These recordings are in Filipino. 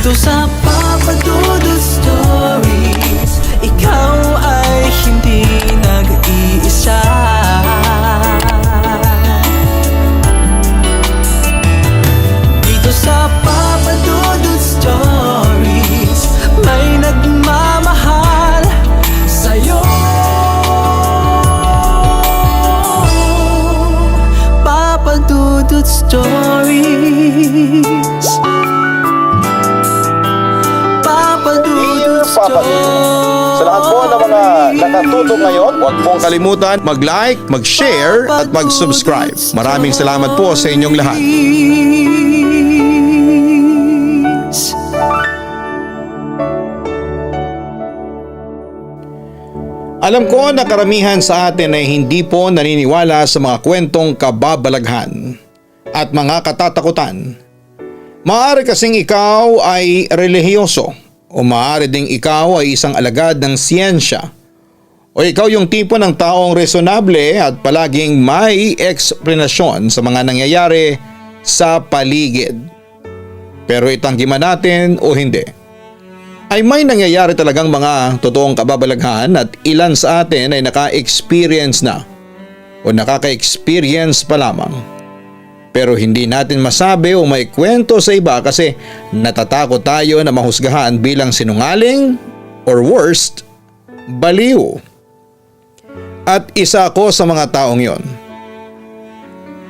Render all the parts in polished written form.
Dito sa Papa Dudut Stories, ikaw ay hindi nag-iisa. Dito sa Papa Dudut Stories, may nagmamahal sa'yo. Papa Dudut Stories, Papa Dudut Stories. Sa lahat po ng mga nakatutok ngayon, huwag pong kalimutan mag-like, mag-share at mag-subscribe. Maraming salamat po sa inyong lahat. Alam ko na karamihan sa atin ay hindi po naniniwala sa mga kwentong kababalaghan at mga katatakutan. Maaari kasing ikaw ay relihiyoso o maaari ding ikaw ay isang alagad ng siyensya o ikaw yung tipo ng taong resonable at palaging may eksplanasyon sa mga nangyayari sa paligid. Pero itanggi man natin o hindi, ay may nangyayari talagang mga totoong kababalaghan at ilan sa atin ay naka-experience na o nakaka-experience pa lamang. Pero hindi natin masabi o may kwento sa iba kasi natatakot tayo na mahusgahan bilang sinungaling or worst, baliw. At isa ako sa mga taong yon.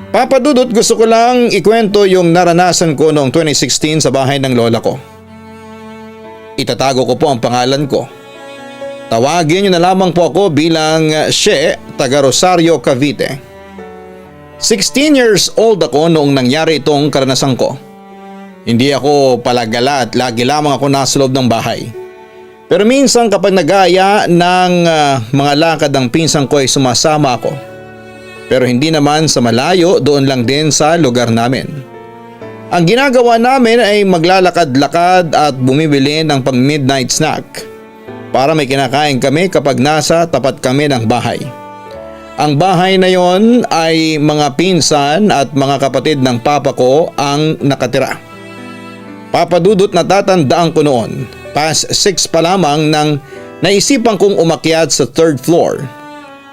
Papa Dudut, gusto ko lang ikwento yung naranasan ko noong 2016 sa bahay ng lola ko. Itatago ko po ang pangalan ko. Tawagin niyo na lamang po ako bilang She, taga Rosario, Cavite. 16 years old ako noong nangyari itong karanasan ko. Hindi ako palagala at lagi lamang ako nasa loob ng bahay. Pero minsan kapag nag-aaya ng mga lakad ng pinsan ko ay sumasama ako. Pero hindi naman sa malayo, doon lang din sa lugar namin. Ang ginagawa namin ay maglalakad-lakad at bumibili ng pang midnight snack para may kinakain kami kapag nasa tapat kami ng bahay. Ang bahay na yon ay mga pinsan at mga kapatid ng papa ko ang nakatira. Papa Dudut, natatandaan ko noon, past 6 pa lamang nang naisipan kong umakyat sa 3rd floor.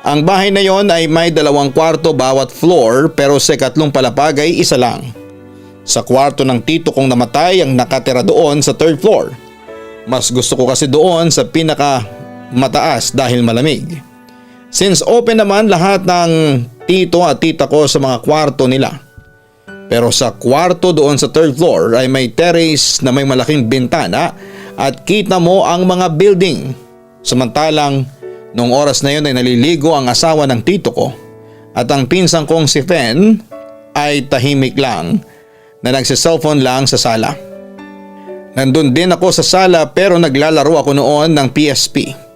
Ang bahay na yon ay may 2 kwarto bawat floor pero sa ikatlong palapag ay isa lang. Sa kwarto ng tito kong namatay ang nakatira doon sa 3rd floor. Mas gusto ko kasi doon sa pinaka mataas dahil malamig. Since open naman lahat ng tito at tita ko sa mga kwarto nila. Pero sa kwarto doon sa 3rd floor ay may terrace na may malaking bintana at kita mo ang mga building. Samantalang noong oras na yun ay naliligo ang asawa ng tito ko at ang pinsan kong si Fen ay tahimik lang na nagsiselfone lang sa sala. Nandun din ako sa sala pero naglalaro ako noon ng PSP.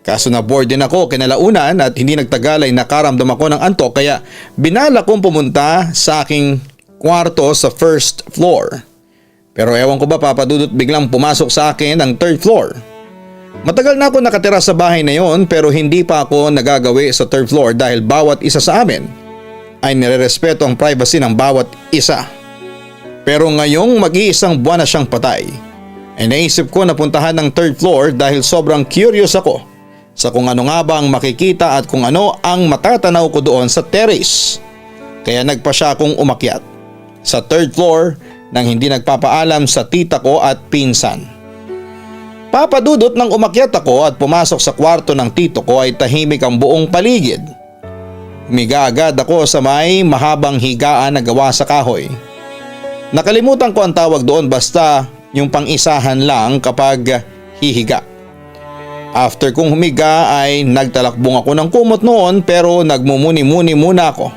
Kaso na bored din ako kinalaunan at hindi nagtagal ay nakaramdam ako ng antok kaya binala kong pumunta sa aking kwarto sa 1st floor. Pero ewan ko ba, Papa Dudut, biglang pumasok sa akin ang 3rd floor. Matagal na ako nakatira sa bahay na yon pero hindi pa ako nagagawi sa 3rd floor dahil bawat isa sa amin ay nirerespeto ang privacy ng bawat isa. Pero ngayong mag-iisang buwan na siyang patay, ay naisip ko na puntahan ng 3rd floor dahil sobrang curious ako sa kung ano nga ba ang makikita at kung ano ang matatanaw ko doon sa terrace. Kaya nagpa siya akong umakyat sa 3rd floor nang hindi nagpapaalam sa tita ko at pinsan. Papa Dudut, nang umakyat ako at pumasok sa kwarto ng tito ko ay tahimik ang buong paligid. Humiga agad ako sa may mahabang higaan na gawa sa kahoy. Nakalimutan ko ang tawag doon basta yung pang-isahan lang kapag hihiga. After kong humiga ay nagtalakbong ako ng kumot noon pero nagmumuni-muni muna ako.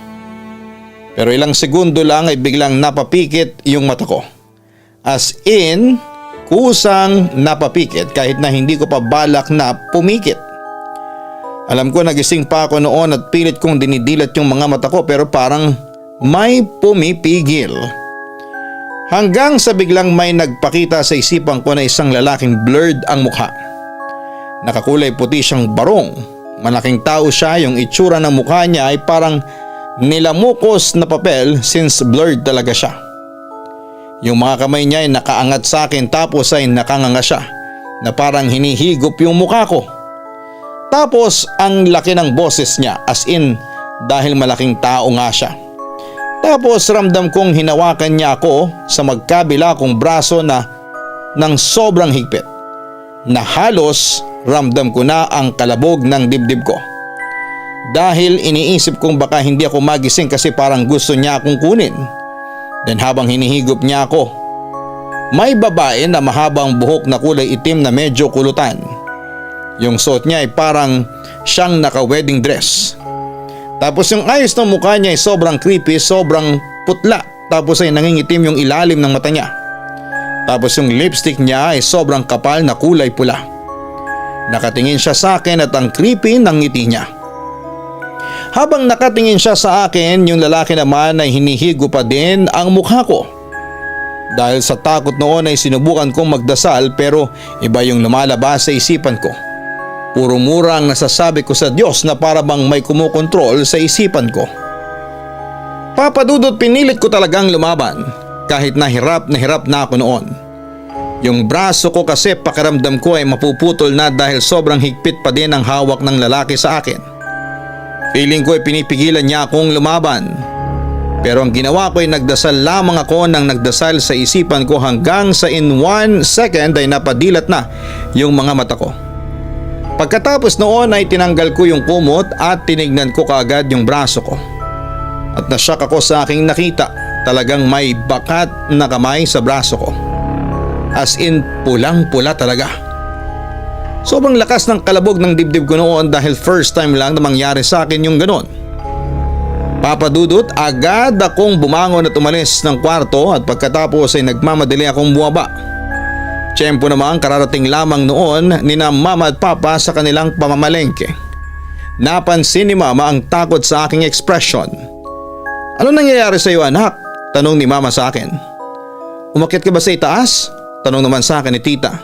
Pero ilang segundo lang ay biglang napapikit yung mata ko. As in, kusang napapikit kahit na hindi ko pa balak na pumikit. Alam ko nagising pa ako noon at pilit kong dinidilat yung mga mata ko pero parang may pumipigil. Hanggang sa biglang may nagpakita sa isipan ko na isang lalaking blurred ang mukha. Nakakulay puti siyang barong. Malaking tao siya, yung itsura ng mukha niya ay parang nilamukos na papel since blurred talaga siya. Yung mga kamay niya ay nakaangat sa akin tapos ay nakanganga siya na parang hinihigop yung mukha ko. Tapos ang laki ng boses niya, as in dahil malaking tao nga siya. Tapos ramdam kong hinawakan niya ako sa magkabila kong braso na ng sobrang higpit na halos ramdam ko na ang kalabog ng dibdib ko. Dahil iniisip kong baka hindi ako magising kasi parang gusto niya akong kunin. Then habang hinihigop niya ako, may babae na mahabang buhok na kulay itim na medyo kulutan. Yung suot niya ay parang siyang naka-wedding dress. Tapos yung ayos ng mukha niya ay sobrang creepy, sobrang putla. Tapos ay nangingitim yung ilalim ng mata niya. Tapos yung lipstick niya ay sobrang kapal na kulay pula. Nakatingin siya sa akin at ang creepy ng ngiti niya. Habang nakatingin siya sa akin, yung lalaki naman ay hinihigo pa din ang mukha ko. Dahil sa takot noon ay sinubukan kong magdasal pero iba yung lumalabas sa isipan ko. Puro mura ang nasasabi ko sa Diyos na para bang may kumukontrol sa isipan ko. Papadudot, pinilit ko talagang lumaban kahit na hirap na ako noon. Yung braso ko kasi pakiramdam ko ay mapuputol na dahil sobrang higpit pa din ang hawak ng lalaki sa akin. Feeling ko ay pinipigilan niya akong lumaban. Pero ang ginawa ko ay nagdasal lamang ako ng nagdasal sa isipan ko hanggang sa in 1 second ay napadilat na yung mga mata ko. Pagkatapos noon ay tinanggal ko yung kumot at tinignan ko kaagad yung braso ko. At nasyak ako sa aking nakita, talagang may bakat na kamay sa braso ko. As in pulang-pula talaga. Sobrang lakas ng kalabog ng dibdib ko noon dahil first time lang na mangyari sa akin yung ganon. Papadudot, agad akong bumangon at umalis ng kwarto at pagkatapos ay nagmamadali akong buwaba. Tiyempo naman kararating lamang noon ni na mama at papa sa kanilang pamamalengke. Napansin ni mama ang takot sa aking ekspresyon. Ano nangyayari sa iyo, anak? Tanong ni mama sa akin. Umakyat ka ba sa itaas? Tanong naman sa akin ni tita.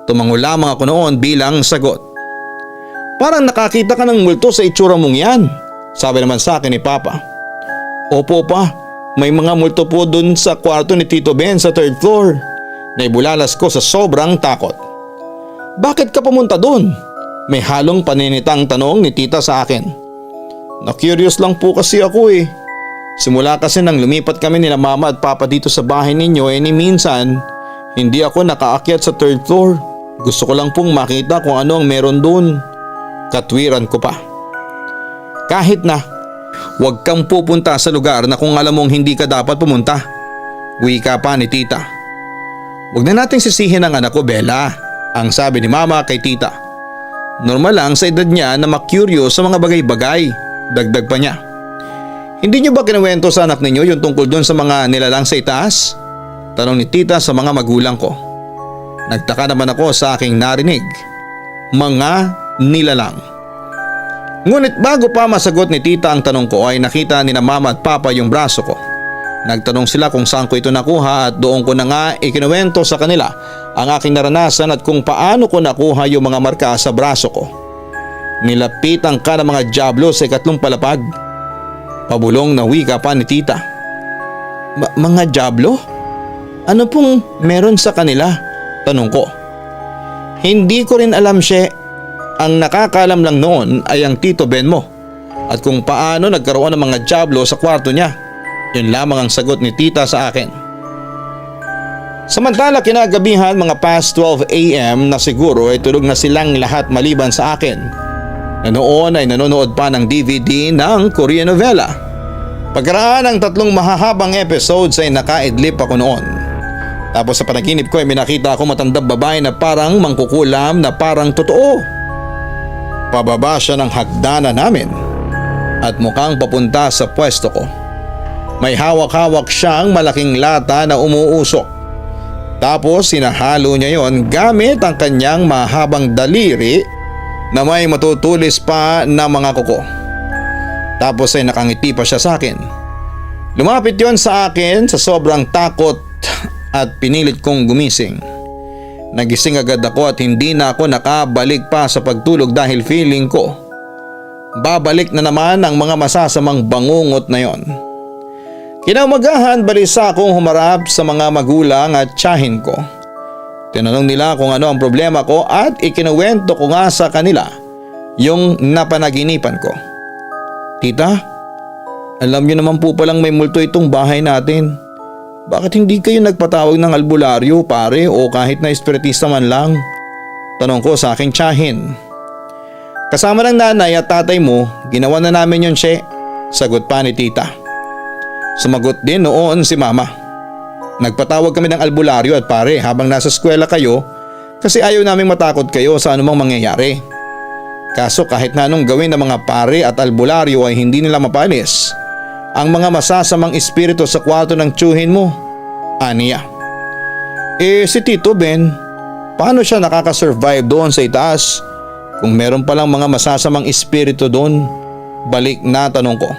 Tumango lamang ako noon bilang sagot. Parang nakakita ka ng multo sa itsura mong yan, sabi naman sa akin ni papa. Opo pa, may mga multo po dun sa kwarto ni Tito Ben sa 3rd floor. Naibulalas ko sa sobrang takot. Bakit ka pumunta dun? May halong paninitang tanong ni tita sa akin. Na-curious lang po kasi ako eh. Simula kasi nang lumipat kami nila mama at papa dito sa bahay ninyo ni minsan hindi ako nakaakyat sa 3rd floor. Gusto ko lang pong makita kung ano ang meron doon. Katwiran ko pa. Kahit na, huwag kang pupunta sa lugar na kung alam mong hindi ka dapat pumunta. Wika pa ni tita. Huwag na nating sisihin ang anak ko, Bella, ang sabi ni mama kay tita. Normal lang sa edad niya na makuryo sa mga bagay-bagay, dagdag pa niya. Hindi niyo ba kinuwento sa anak ninyo yung tungkol doon sa mga nilalang sa itaas? Tanong ni tita sa mga magulang ko. Nagtaka naman ako sa aking narinig. Mga nilalang. Ngunit bago pa masagot ni tita ang tanong ko ay nakita ni na mama at papa yung braso ko. Nagtanong sila kung saan ko ito nakuha at doon ko na nga ikinuwento sa kanila ang aking naranasan at kung paano ko nakuha yung mga marka sa braso ko. Nilapitan ka ng mga diablo sa ikatlong palapag. Pabulong na wika pa ni tita. Mga diablo? Ano pong meron sa kanila? Tanong ko. Hindi ko rin alam, siya. Ang nakakaalam lang noon ay ang Tito Ben mo at kung paano nagkaroon ng mga diablo sa kwarto niya. Yun lamang ang sagot ni tita sa akin. Samantala kinagabihan mga past 12 AM na siguro ay tulog na silang lahat maliban sa akin. Na noon ay nanonood pa ng DVD ng Korean novela. Pagkaraan ng 3 mahahabang episodes ay nakaidlip ako noon. Tapos sa panaginip ko ay minakita ako matandang babae na parang mangkukulam na parang totoo. Pababa siya ng hagdanan namin at mukhang papunta sa pwesto ko. May hawak-hawak siyang malaking lata na umuusok. Tapos sinahalo niya yon gamit ang kanyang mahabang daliri na may matutulis pa na mga kuko. Tapos ay nakangiti pa siya sa akin. Lumapit yon sa akin sa sobrang takot at pinilit kong gumising. Nagising agad ako at hindi na ako nakabalik pa sa pagtulog dahil feeling ko babalik na naman ang mga masasamang bangungot na yon. Kinaumagahan, balisa akong humarap sa mga magulang at tiyahin ko. Tinanong nila kung ano ang problema ko at ikinuwento ko nga sa kanila yung napanaginipan ko. Tita, alam niyo naman po palang may multo itong bahay natin. Bakit hindi kayo nagpatawag ng albularyo pare o kahit na espiritista man lang? Tanong ko sa aking tiyahin. Kasama ng nanay at tatay mo, ginawa na namin yun, She. Sagot pa ni tita. Sumagot din noon si mama. Nagpatawag kami ng albularyo at pare habang nasa eskwela kayo kasi ayaw naming matakot kayo sa anumang mangyayari. Kaso kahit na anong gawin ng mga pare at albularyo ay hindi nila mapalis ang mga masasamang espiritu sa kwarto ng tiyuhin mo. Aniya. Si Tito Ben, paano siya nakakasurvive doon sa itaas kung meron palang mga masasamang espiritu doon? Balik na tanong ko.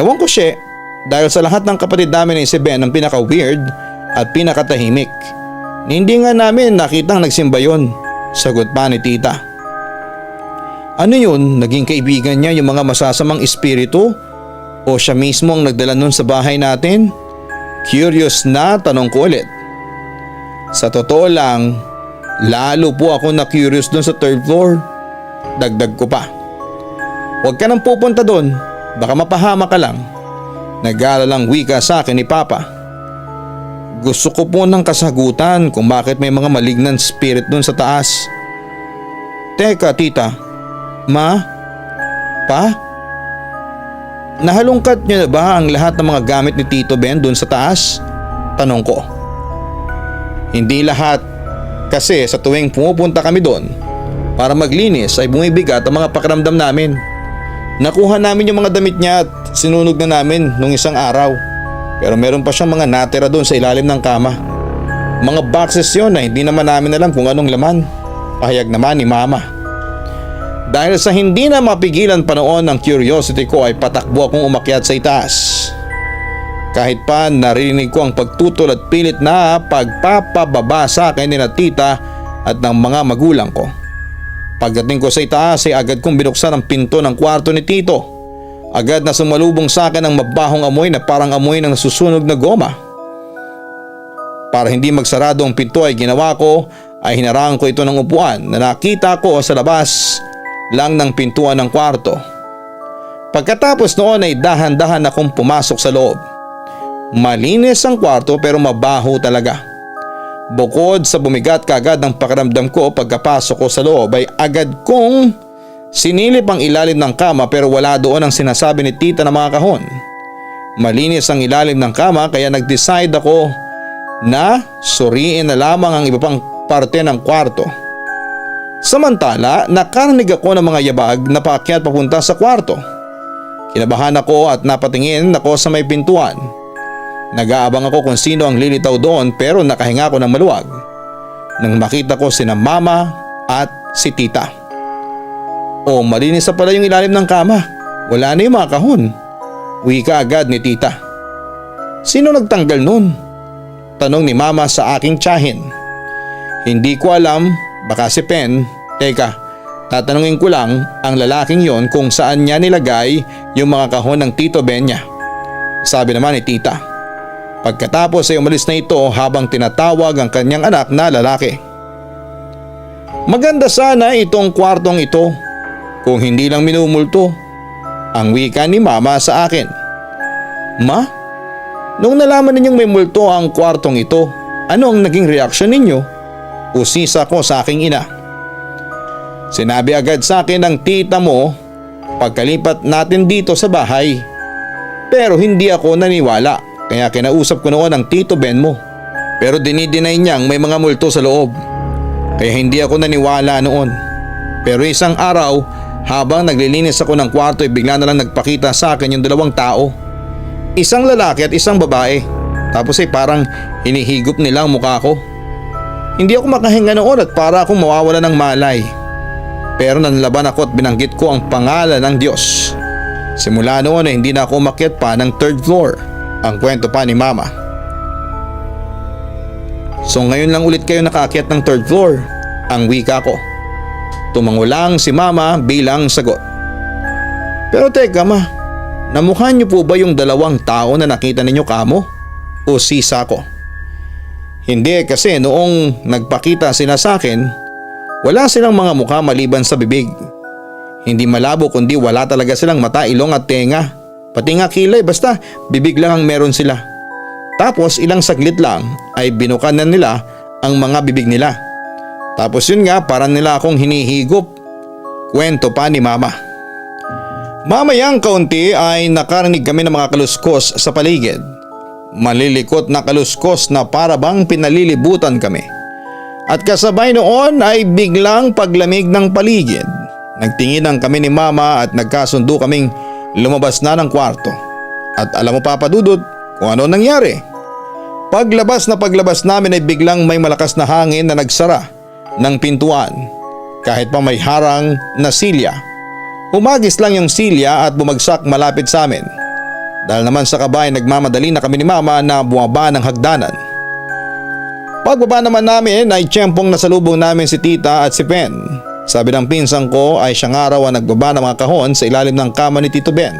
Ewan ko, She. Dahil sa lahat ng kapatid namin ni si Ben ang pinaka-weird at pinakatahimik. Hindi nga namin nakitang nagsimba yun. Sagot pa ni tita. Ano yun? Naging kaibigan niya yung mga masasamang espiritu? O siya mismo ang nagdala nun sa bahay natin? Curious na tanong ko ulit. Sa totoo lang, lalo po ako na curious dun sa third floor. Dagdag ko pa. Huwag ka nang pupunta dun. Baka mapahama ka lang. Nag-aalalang wika sa akin ni Papa. Gusto ko po ng kasagutan kung bakit may mga malignant spirit dun sa taas. Teka tita, ma? Pa? Nahalungkat niyo na ba ang lahat ng mga gamit ni Tito Ben dun sa taas? Tanong ko. Hindi lahat, kasi sa tuwing pumupunta kami doon para maglinis ay bumibigat ang mga pakiramdam namin. Nakuha namin yung mga damit niya at sinunog na namin nung isang araw. Pero meron pa siyang mga natira doon sa ilalim ng kama. Mga boxes yon na hindi naman namin alam kung anong laman. Pahayag naman ni Mama. Dahil sa hindi na mapigilan pa noon ng curiosity ko ay patakbo akong umakyat sa itaas. Kahit pa narinig ko ang pagtutol at pilit na pagpapababa sa akin ni na tita at ng mga magulang ko. Pagdating ko sa itaas ay agad kong binuksan ang pinto ng kwarto ni Tito. Agad na sumalubong sa akin ang mabahong amoy na parang amoy ng nasusunog na goma. Para hindi magsarado ang pinto ay ginawa ko ay hinarangan ko ito ng upuan na nakita ko sa labas lang ng pintuan ng kwarto. Pagkatapos noon ay dahan-dahan akong pumasok sa loob. Malinis ang kwarto pero mabaho talaga. Bukod sa bumigat kaagad ng pakiramdam ko pagkapasok ko sa loob ay agad kong sinilip ang ilalim ng kama pero wala doon ang sinasabi ni tita na mga kahon. Malinis ang ilalim ng kama kaya nag-decide ako na suriin na lamang ang iba pang parte ng kwarto. Samantala, nakarinig ako ng mga yabag na paakyat papunta sa kwarto. Kinabahan ako at napatingin ako sa may pintuan. Nag-aabang ako kung sino ang lilitaw doon pero nakahinga ako ng maluwag nang makita ko sina Mama at si Tita. Malinis na pala yung ilalim ng kama. Wala na yung mga kahon. Wika agad ni Tita. Sino nagtanggal nun? Tanong ni Mama sa aking tiyahin. Hindi ko alam, baka si Pen. Teka, tatanungin ko lang ang lalaking yon kung saan niya nilagay yung mga kahon ng Tito Ben niya. Sabi naman ni Tita. Pagkatapos ay umalis na ito habang tinatawag ang kanyang anak na lalaki. Maganda sana itong kwartong ito kung hindi lang minumulto. Ang wika ni Mama sa akin. Ma? Nung nalaman ninyong may multo ang kwartong ito, ano ang naging reaksyon ninyo? Usisa ko sa aking ina. Sinabi agad sa akin ng tita mo pagkalipat natin dito sa bahay. Pero hindi ako naniwala. Kaya kinausap ko noon ang Tito Ben mo. Pero dinideny niyang may mga multo sa loob. Kaya hindi ako naniwala noon. Pero isang araw, habang naglilinis ako ng kwarto ay bigla na lang nagpakita sa akin yung dalawang tao. Isang lalaki at isang babae. Tapos ay parang hinihigop nila ang mukha ko. Hindi ako makahinga noon at para akong mawawala ng malay. Pero nanlaban ako at binanggit ko ang pangalan ng Diyos. Simula noon ay hindi na ako umakyat pa ng third floor. Ang kwento pa ni Mama. So ngayon lang ulit kayo nakaakyat ng third floor? Ang wika ko. Tumango lang si Mama bilang sagot. Pero teka ma, Namukha niyo po ba yung dalawang tao na nakita ninyo kamo? O sisa ko? Hindi kasi noong nagpakita sila sa akin, wala silang mga mukha maliban sa bibig. Hindi malabo kundi wala talaga silang mata, ilong at tenga. Pati nga kilay, basta bibig lang ang meron sila. Tapos ilang saglit lang ay binukan na nila ang mga bibig nila. Tapos yun nga, parang nila akong hinihigop. Kwento pa ni mama. Mamayang kaunti ay nakarinig kami ng mga kaluskos sa paligid. Malilikot na kaluskos na para bang pinalilibutan kami. At kasabay noon ay biglang paglamig ng paligid. Nagtinginan kami ni mama at nagkasundo kaming lumabas na ng kwarto. At alam mo Papa Dudut kung ano nangyari. Paglabas namin ay biglang may malakas na hangin na nagsara ng pintuan. Kahit pa may harang na silya. Humagis lang yung silya at bumagsak malapit sa amin. Dahil naman sa kabay nagmamadali na kami ni mama na bumaba ng hagdanan. Pagbaba naman namin ay tiyempong nasalubong namin si tita at si Pen. Sabi ng pinsan ko ay siyang araw ang nagbaba ng mga kahon sa ilalim ng kama ni Tito Ben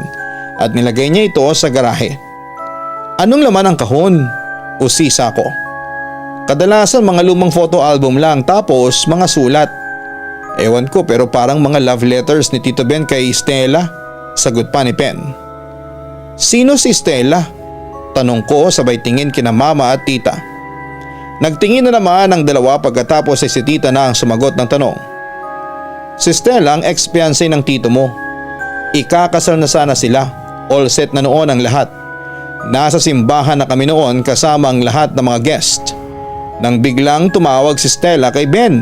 at nilagay niya ito sa garahe. Anong laman ng kahon? O sisa ko. Kadalasan mga lumang photo album lang tapos mga sulat. Ewan ko pero parang mga love letters ni Tito Ben kay Stella. Sagot pa ni Pen. Sino si Stella? Tanong ko sabay tingin kina mama at tita. Nagtingin na naman ang dalawa pagkatapos ay si tita na ang sumagot ng tanong. Si Stella ang ex-fiancé ng tito mo. Ikakasal na sana sila. All set na noon ang lahat. Nasa simbahan na kami noon kasama ang lahat ng mga guest. Nang biglang tumawag si Stella kay Ben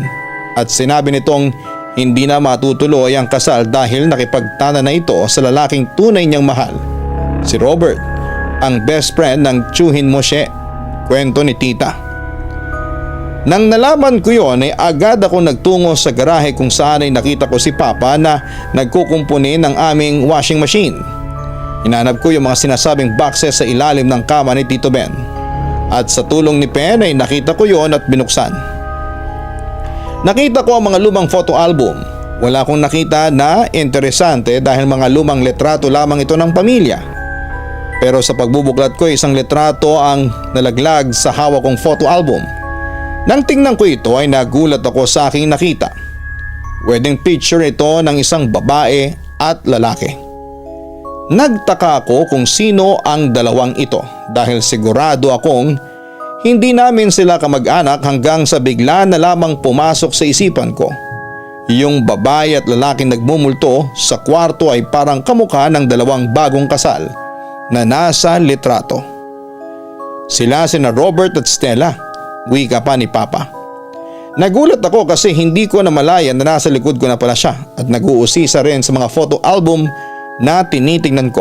at sinabi nitong hindi na matutuloy ang kasal dahil nakipagtana na ito sa lalaking tunay niyang mahal. Si Robert, ang best friend ng tiyuhin mo siya. Kwento ni tita. Nang nalaman ko yon ay agad ako nagtungo sa garahe kung saan ay nakita ko si Papa na nagkukumpuni ng aming washing machine. Hinanap ko yung mga sinasabing boxes sa ilalim ng kama ni Tito Ben. At sa tulong ni Pen ay nakita ko yon at binuksan. Nakita ko ang mga lumang photo album. Wala akong nakita na interesante dahil mga lumang litrato lamang ito ng pamilya. Pero sa pagbubuklat ko isang litrato ang nalaglag sa hawak kong photo album. Nang tingnan ko ito ay nagulat ako sa aking nakita. Wedding picture ito ng isang babae at lalaki. Nagtaka ako kung sino ang dalawang ito dahil sigurado akong hindi namin sila kamag-anak hanggang sa bigla na lamang pumasok sa isipan ko. Yung babae at lalaking nagmumulto sa kwarto ay parang kamukha ng dalawang bagong kasal na nasa litrato. Sila sina Robert at Stella. Wika pa ni Papa. Nagulat ako kasi hindi ko namalayan na nasa likod ko na pala siya at nag-uusisa rin sa mga photo album na tinitingnan ko.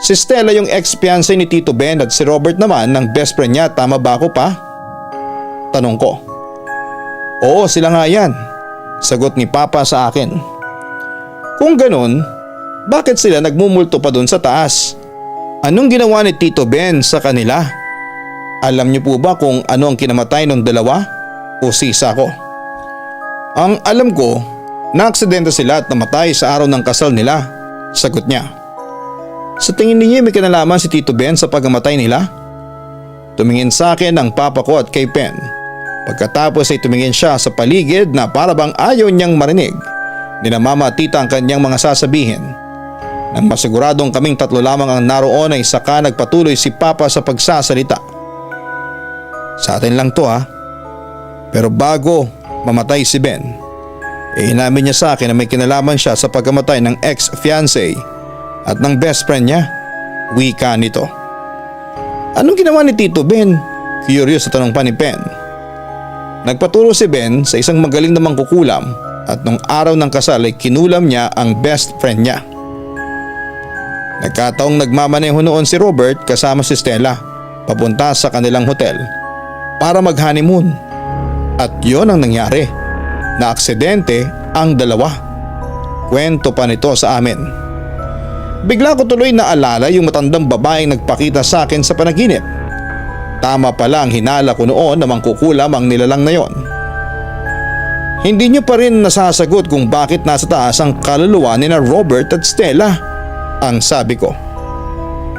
Si Stella yung ex-fiancé ni Tito Ben at si Robert naman ng best friend niya, tama ba ako pa? Tanong ko. Oo, sila nga yan. Sagot ni Papa sa akin. Kung ganun, bakit sila nagmumulto pa dun sa taas? Anong ginawa ni Tito Ben sa kanila? Alam niyo po ba kung ano ang kinamatay ng dalawa? O sisa ko? Ang alam ko, naaksidente sila at namatay sa araw ng kasal nila. Sagot niya. Sa tingin niyo may kinalaman si Tito Ben sa pagkamatay nila? Tumingin sa akin ang papa ko at kay Pen. Pagkatapos ay tumingin siya sa paligid na para bang ayaw niyang marinig. Ni na mama at tita ang kanyang mga sasabihin. Nang masiguradong kaming tatlo lamang ang naroon ay saka nagpatuloy si Papa sa pagsasalita. Sa atin lang to ha. Pero bago mamatay si Ben, inamin niya sa akin na may kinalaman siya sa pagkamatay ng ex-fiancé at ng best friend niya. Wika nito. Anong ginawa ni Tito Ben? Curious sa tanong pa ni Pen. Nagpaturo si Ben sa isang magaling na mangkukulam at nung araw ng kasal ay kinulam niya ang best friend niya. Nagkataong nagmamaneho noon si Robert kasama si Stella papunta sa kanilang hotel para mag-honeymoon. At yon ang nangyari. Na-aksidente ang dalawa. Kwento pa nito sa amin. Bigla ko tuloy naalala yung matandang babaeng nagpakita sa akin sa panaginip. Tama pala ang hinala ko noon na mangkukulam ang nilalang na yon. Hindi niyo pa rin nasasagot kung bakit nasa taas ang kaluluwa ni na Robert at Stella. ang sabi ko.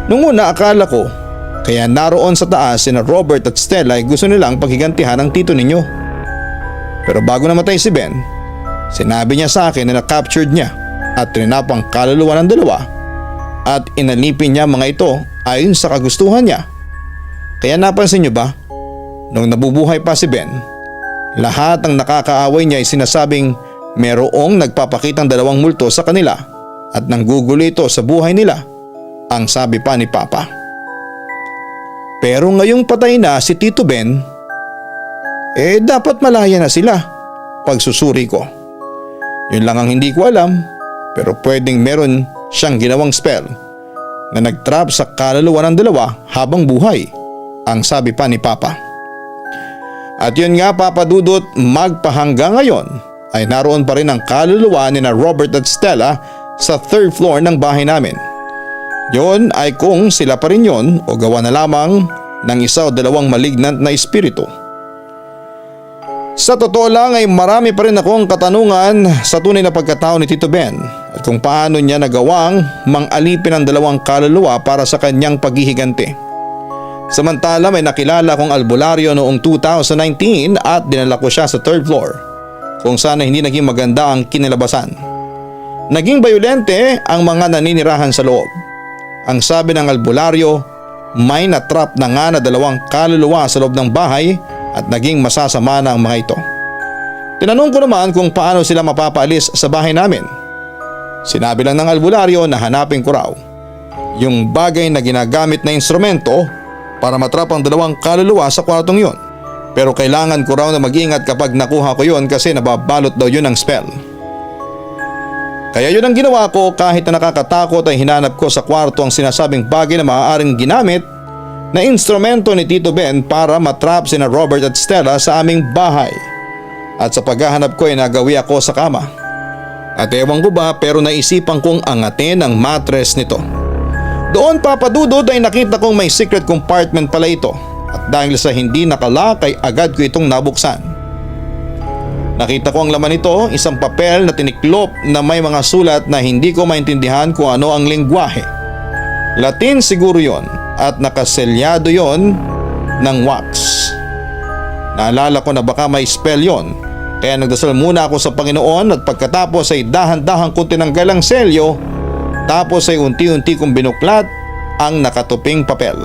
Nung una akala ko kaya naroon sa taas sina Robert at Stella ay gusto nilang paghigantihan ang tito ninyo. Pero bago namatay si Ben, sinabi niya sa akin na na-captured niya at trinapang kaluluwa ng dalawa at inalipin niya mga ito ayon sa kagustuhan niya. Kaya napansin niyo ba, nung nabubuhay pa si Ben, lahat ng nakakaaway niya ay sinasabing merong nagpapakitang dalawang multo sa kanila at nanggugulo ito sa buhay nila, ang sabi pa ni Papa. Pero ngayong patay na si Tito Ben, dapat malaya na sila, pagsusuri ko. Yun lang ang hindi ko alam, pero pwedeng meron siyang ginawang spell na nagtrap sa kaluluwa ng dalawa habang buhay, ang sabi pa ni Papa. At yun nga Papa Dudut, magpahanggang ngayon ay naroon pa rin ang kaluluwa ni na Robert at Stella sa 3rd floor ng bahay namin. Yon ay kung sila pa rin yon o gawa na lamang ng isa o dalawang malignant na espiritu. Sa totoo lang ay marami pa rin akong katanungan sa tunay na pagkatao ni Tito Ben at kung paano niya nagawang mang-alipin ang dalawang kaluluwa para sa kanyang paghihiganti. Samantala may nakilala akong albularyo noong 2019 at dinala ko siya sa 3rd floor kung saan hindi naging maganda ang kinilabasan. Naging bayolente ang mga naninirahan sa loob. Ang sabi ng albularyo, may natrap na nga na dalawang kaluluwa sa loob ng bahay at naging masasama na ang mga ito. Tinanong ko naman kung paano sila mapapaalis sa bahay namin. Sinabi lang ng albularyo na hanapin ko raw yung bagay na ginagamit na instrumento para matrap ang dalawang kaluluwa sa kwartong yon. Pero kailangan ko raw na mag-ingat kapag nakuha ko yon kasi nababalot daw yun ng spell. Kaya yun ang ginawa ko, kahit na nakakatakot ay hinanap ko sa kwarto ang sinasabing bagay na maaaring ginamit na instrumento ni Tito Ben para matrap sina Robert at Stella sa aming bahay. At sa paghahanap ko ay nagawi ako sa kama. At ewan ko ba pero naisipan kong angatin ang mattress nito. Doon Papa Dudut ay nakita kong may secret compartment pala ito at dahil sa hindi nakalock ay agad ko itong nabuksan. Nakita ko ang laman nito, isang papel na tiniklop na may mga sulat na hindi ko maintindihan kung ano ang lengguwahe. Latin siguro yon at nakaselyado yon ng wax. Naalala ko na baka may spell yon, kaya nagdasal muna ako sa Panginoon at pagkatapos ay dahan-dahan ko tinanggal ang selyo, tapos ay unti-unti kong binuklat ang nakatuping papel.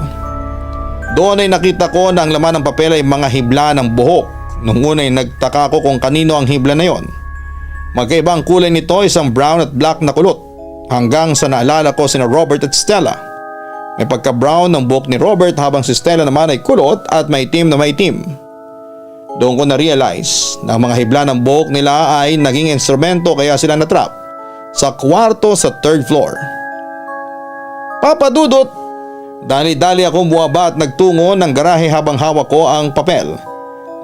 Doon ay nakita ko na ang laman ng papel ay mga hibla ng buhok. Nung una ay nagtaka ko kung kanino ang hibla na yon. Magkaiba ang kulay nito, isang brown at black na kulot, hanggang sa naalala ko sina Robert at Stella. May pagka-brown ng buhok ni Robert habang si Stella naman ay kulot at maitim na maitim. Doon ko na-realize na ang mga hibla ng buhok nila ay naging instrumento kaya sila natrap sa kwarto sa 3rd floor. Papa Dudut, dali-dali akong buwaba at nagtungo ng garahe habang hawak ko ang papel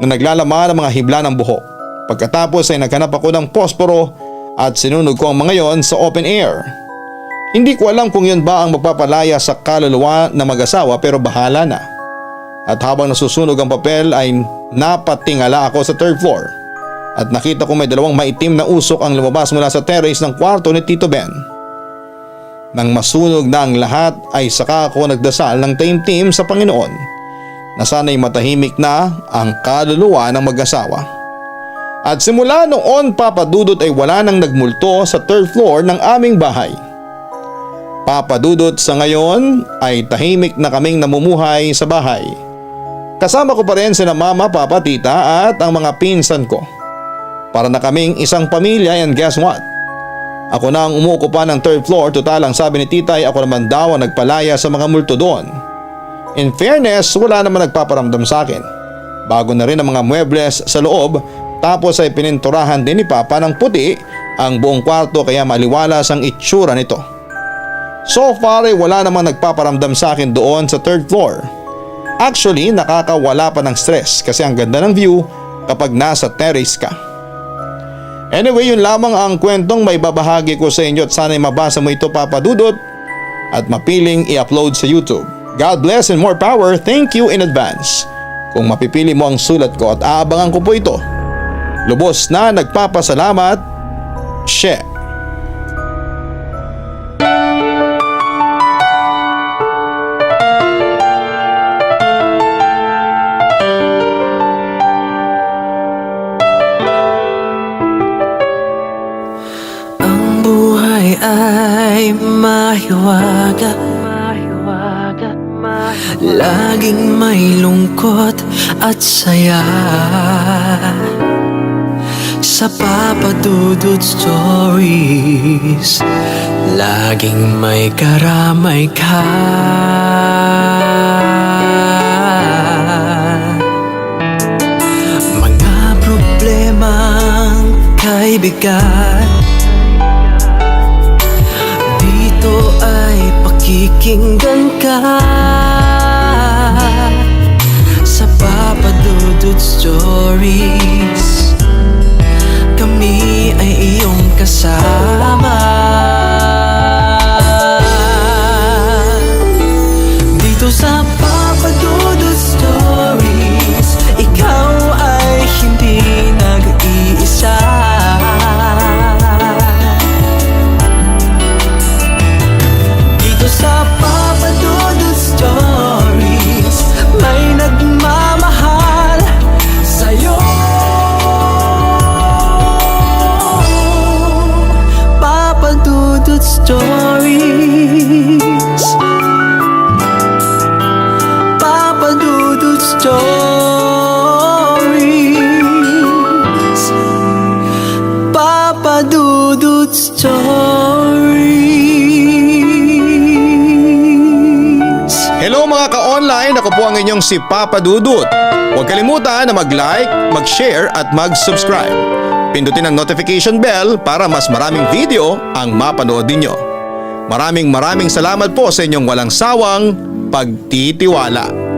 na naglalaman ng mga hibla ng buhok. Pagkatapos ay naghanap ako ng posporo at sinunog ko ang mga yon sa open air. Hindi ko alam kung yun ba ang magpapalaya sa kaluluwa na mag-asawa pero bahala na. At habang nasusunog ang papel ay napatingala ako sa 3rd floor at nakita ko may dalawang maitim na usok ang lumabas mula sa terrace ng kwarto ni Tito Ben. Nang masunog na ang lahat ay saka ako nagdasal ng taimtim sa Panginoon na sana'y matahimik na ang kaluluwa ng mag-asawa. At simula noon Papa Dudut ay wala nang nagmulto sa 3rd floor ng aming bahay. Papa Dudut, sa ngayon ay tahimik na kaming namumuhay sa bahay. Kasama ko pa rin sina Mama, Papa, Tita at ang mga pinsan ko. Para na kaming isang pamilya, and guess what? Ako na ang umuukupa ng 3rd floor, total ang sabi ni Tita ay ako naman daw ang nagpalaya sa mga multo doon. In fairness, wala naman nagpaparamdam sa akin. Bago na rin ang mga muebles sa loob, tapos ay pininturahan din ni Papa ng puti ang buong kwarto kaya maliwalas ang itsura nito. So far ay wala namang nagpaparamdam sa akin doon sa 3rd floor. Actually, nakakawala pa ng stress kasi ang ganda ng view kapag nasa terrace ka. Anyway, yun lamang ang kwentong may babahagi ko sa inyo at sana'y mabasa mo ito Papa Dudut at mapiling i-upload sa YouTube. God bless and more power. Thank you in advance. Kung mapipili mo ang sulat ko at aabangan ko po ito. Lubos na nagpapasalamat, She. ay mahiwaga, laging may lungkot at saya. Sa Papa Dudut Stories, laging may karamay ka. Mga problemang kaibigan, dito ay pakikinggan ka. Sa Papa Dudut Stories, kami ay iyong kasama. Dito sa Papa Dudut Stories, ikaw ay hindi nag-iisa. Dito sa Papa Dudut Stories, may nagmamahal sa'yo. Papa Dudut Stories, Papa Dudut Stories, Papa Dudut Stories. Hello mga ka-online, ako po ang inyong si Papa Dudut. Huwag kalimutan na mag-like, mag-share at mag-subscribe. Pindutin ang notification bell para mas maraming video ang mapanood ninyo. Maraming salamat po sa inyong walang sawang pagtitiwala.